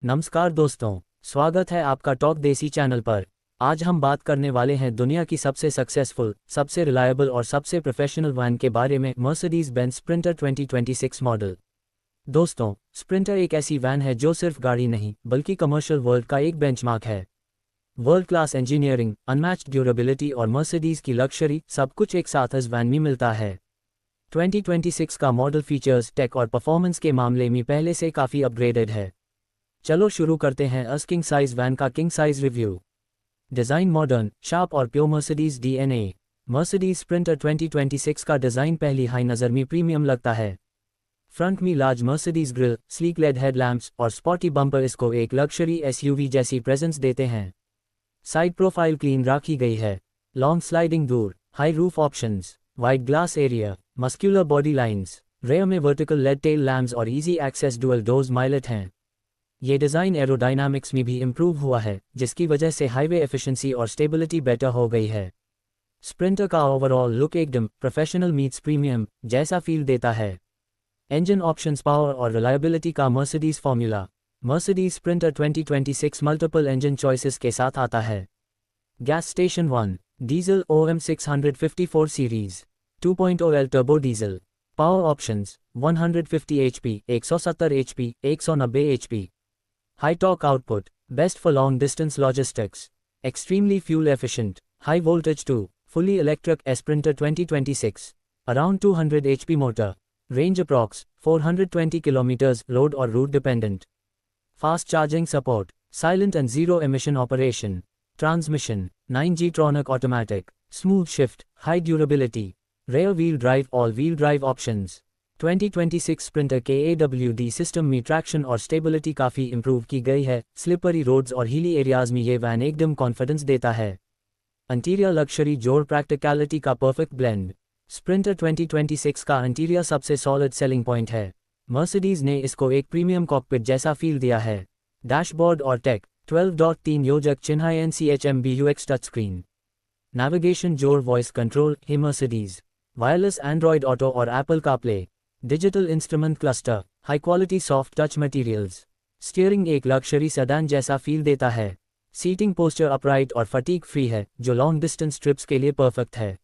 नमस्कार दोस्तों, स्वागत है आपका टॉक देसी चैनल पर। आज हम बात करने वाले हैं दुनिया की सबसे सक्सेसफुल, सबसे रिलायबल और सबसे प्रोफेशनल वैन के बारे में, मर्सिडीज बेंज स्प्रिंटर 2026 मॉडल। दोस्तों, स्प्रिंटर एक ऐसी वैन है जो सिर्फ गाड़ी नहीं बल्कि कमर्शियल वर्ल्ड का एक बेंचमार्क है। World class engineering, unmatched durability और मर्सिडीज की लग्जरी, सब कुछ एक साथ इस वैन में मिलता है। 2026 का मॉडल फीचर्स, टेक और परफॉर्मेंस के मामले में पहले से काफ़ी अपग्रेडेड है। चलो शुरू करते हैं अस किंग साइज वैन का king size review. Design modern, sharp और pure Mercedes DNA. Mercedes Sprinter 2026 का डिज़ाइन पहली हाई नज़र में प्रीमियम लगता है। फ्रंट में large Mercedes grille, sleek LED headlamps और स्पॉटी बम्पर इसको एक लग्जरी एसयूवी जैसी प्रेजेंस देते हैं। साइड प्रोफाइल क्लीन रखी गई है। Long sliding door, high roof options, wide glass area, muscular body lines, rear में वर्टिकल लेड टेल लैम्प्स और इजी एक्सेस डुअल डोर्स माइलेट हैं। ये डिज़ाइन एरोडायनामिक्स में भी इम्प्रूव हुआ है, जिसकी वजह से हाईवे एफिशिएंसी और स्टेबिलिटी बेटर हो गई है। स्प्रिंटर का ओवरऑल लुक एकदम प्रोफेशनल मीट्स प्रीमियम जैसा फील देता है। इंजन ऑप्शंस, पावर और रिलायबिलिटी का Mercedes formula. Mercedes Sprinter 2026 multiple engine choices के साथ आता है। Gas station 1, diesel OM 654 series 2.0 L turbo diesel. Power options 150 HP, 170 HP, 190 HP। High torque output, best for long distance logistics. Extremely fuel efficient, high voltage 2, fully electric Sprinter 2026. Around 200 HP motor. Range approx 420 km, load or route dependent. Fast charging support, silent and zero emission operation. Transmission, 9G Tronic automatic. Smooth shift, high durability. Rear wheel drive, all wheel drive options. 2026 sprinter के AWD system में traction और stability काफ़ी improve की गई है। Slippery roads और hilly areas में ये वैन एकदम कॉन्फिडेंस देता है। इंटीरियर लग्जरी जोड़ प्रैक्टिकलिटी का परफेक्ट ब्लेंड। स्प्रिंटर 2026 का इंटीरियर सबसे सॉलिड सेलिंग पॉइंट है। मर्सिडीज ने इसको एक प्रीमियम कॉकपिट जैसा फील दिया है। डैशबोर्ड और टेक 12.3 योजक चिन्ह NCHMBUX टच स्क्रीन। नेविगेशन जोड़ वॉइस कंट्रोल है मर्सिडीज। वायरलेस एंड्रॉयड ऑटो और Apple CarPlay. Digital instrument cluster, high quality soft touch materials. Steering एक लग्जरी सेडान जैसा फील देता है। सीटिंग पोस्चर अपराइट और फटीग फ्री है, जो लॉन्ग डिस्टेंस ट्रिप्स के लिए परफेक्ट है।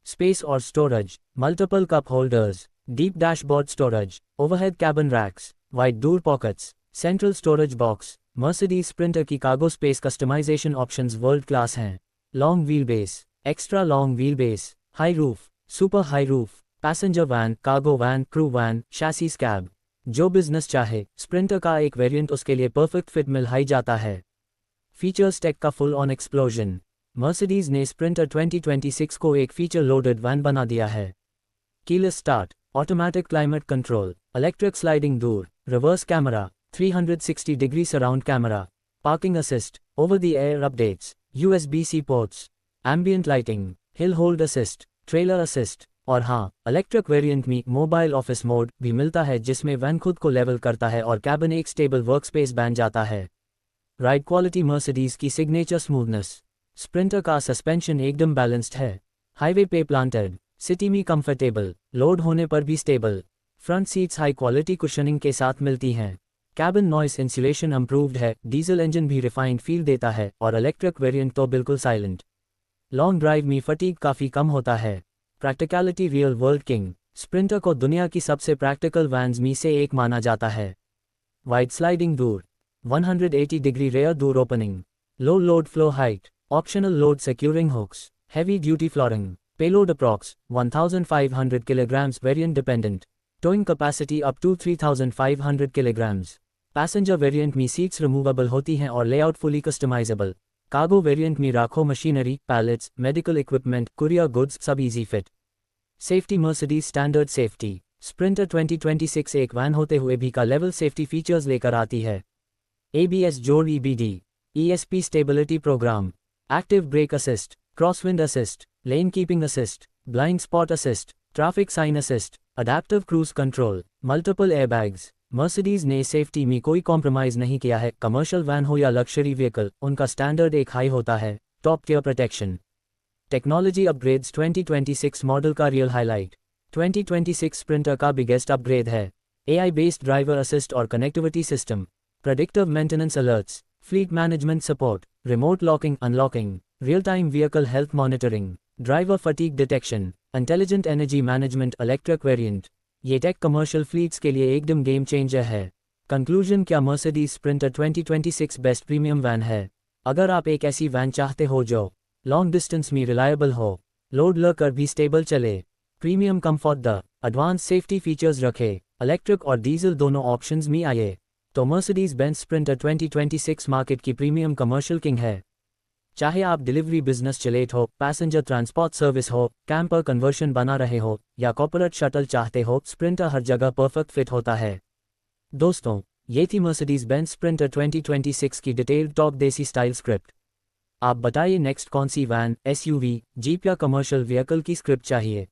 स्पेस और storage, multiple cup holders, deep dashboard storage, overhead cabin racks, wide door pockets, central storage box. Mercedes Sprinter की cargo space customisation options world class हैं। Long wheel base, extra long wheel base, high roof, super high roof, passenger van, cargo van, crew van, chassis cab. जो business चाहे, Sprinter का एक variant उसके लिए perfect fit मिल ही जाता है। Features, take का फुल ऑन एक्सप्लोजन। मर्सिडीज ने स्प्रिंटर 2026 को एक फीचर लोडेड वैन बना दिया है। Keyless start, automatic climate control, electric sliding door, reverse camera, 360 degree surround camera, parking assist, over the air updates, USB-C ports, ambient lighting, hill hold assist, trailer assist. और हाँ, electric variant में mobile office mode भी मिलता है, जिसमें van खुद को level करता है और कैबिन एक स्टेबल वर्कस्पेस बन जाता है। राइड क्वालिटी, मर्सिडीज की सिग्नेचर स्मूथनेस। स्प्रिंटर का सस्पेंशन एकदम बैलेंस्ड है। हाईवे पे प्लांटेड, सिटी में कंफर्टेबल, लोड होने पर भी stable. Front seats high quality cushioning के साथ मिलती हैं। कैबिन नॉइस इंसुलेशन इंप्रूव्ड है। डीजल इंजन भी रिफाइंड फील देता है और इलेक्ट्रिक वेरिएंट तो बिल्कुल साइलेंट। लॉन्ग ड्राइव में फटीग काफ़ी कम होता है। Practicality, real world king. Sprinter को दुनिया की सबसे प्रैक्टिकल वैन्स में से एक माना जाता है। Wide sliding door, 180 degree rear door opening, low load floor height, optional load securing hooks, heavy duty flooring. Payload approx 1500 kilograms, variant dependent. Towing capacity up to 3500 kilograms। Passenger variant में seats removable होती हैं और layout fully customisable. Cargo variant में राखो machinery, pallets, medical equipment, courier goods सब easy fit. Safety, Mercedes standard safety. Sprinter 2026 एक van होते हुए भी का लेवल सेफ्टी फीचर्स लेकर आती है। ABS जोड़, EBD, ESP stability programme, active brake assist, crosswind assist, lane keeping assist, blind spot assist, traffic sign assist, adaptive cruise control, multiple airbags. Mercedes ने सेफ्टी में कोई कॉम्प्रोमाइज़ नहीं किया है। कमर्शियल वैन हो या लग्जरी व्हीकल, उनका स्टैंडर्ड एक हाई होता है। Top tier protection. Technology upgrades, 2026 model का रियल हाईलाइट। 2026 स्प्रिंटर का बिगेस्ट अपग्रेड है AI बेस्ड ड्राइवर असिस्ट और connectivity system. predictive maintenance alerts, fleet management support, remote locking unlocking, real-time vehicle health monitoring, driver fatigue detection, intelligent energy management electric variant। ये tech commercial fleets के लिए एकदम game changer है। Conclusion, क्या Mercedes Sprinter 2026 best premium van है? अगर आप एक ऐसी वैन चाहते हो जो लॉन्ग डिस्टेंस में रिलायबल हो, लोड लेकर भी स्टेबल चले, premium comfort the advance safety features रखे, इलेक्ट्रिक और डीजल दोनों ऑप्शंस में आए, तो मर्सिडीज बेंज स्प्रिंटर 2026 मार्केट की प्रीमियम कमर्शियल किंग है। चाहे आप डिलीवरी बिजनेस चलेट हो, पैसेंजर ट्रांसपोर्ट सर्विस हो, कैंपर कन्वर्शन बना रहे हो या कॉर्पोरेट शटल चाहते हो, स्प्रिंटर हर जगह परफेक्ट फिट होता है। दोस्तों, ये थी मर्सिडीज बेंज स्प्रिंटर 2026 की डिटेल्ड टॉप देसी स्टाइल स्क्रिप्ट। आप बताइए नेक्स्ट कौन सी वैन, एसयूवी, जीप या कमर्शियल व्हीकल की स्क्रिप्ट चाहिए।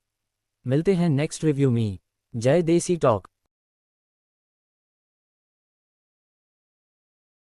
मिलते हैं नेक्स्ट रिव्यू में। जय देसी टॉक।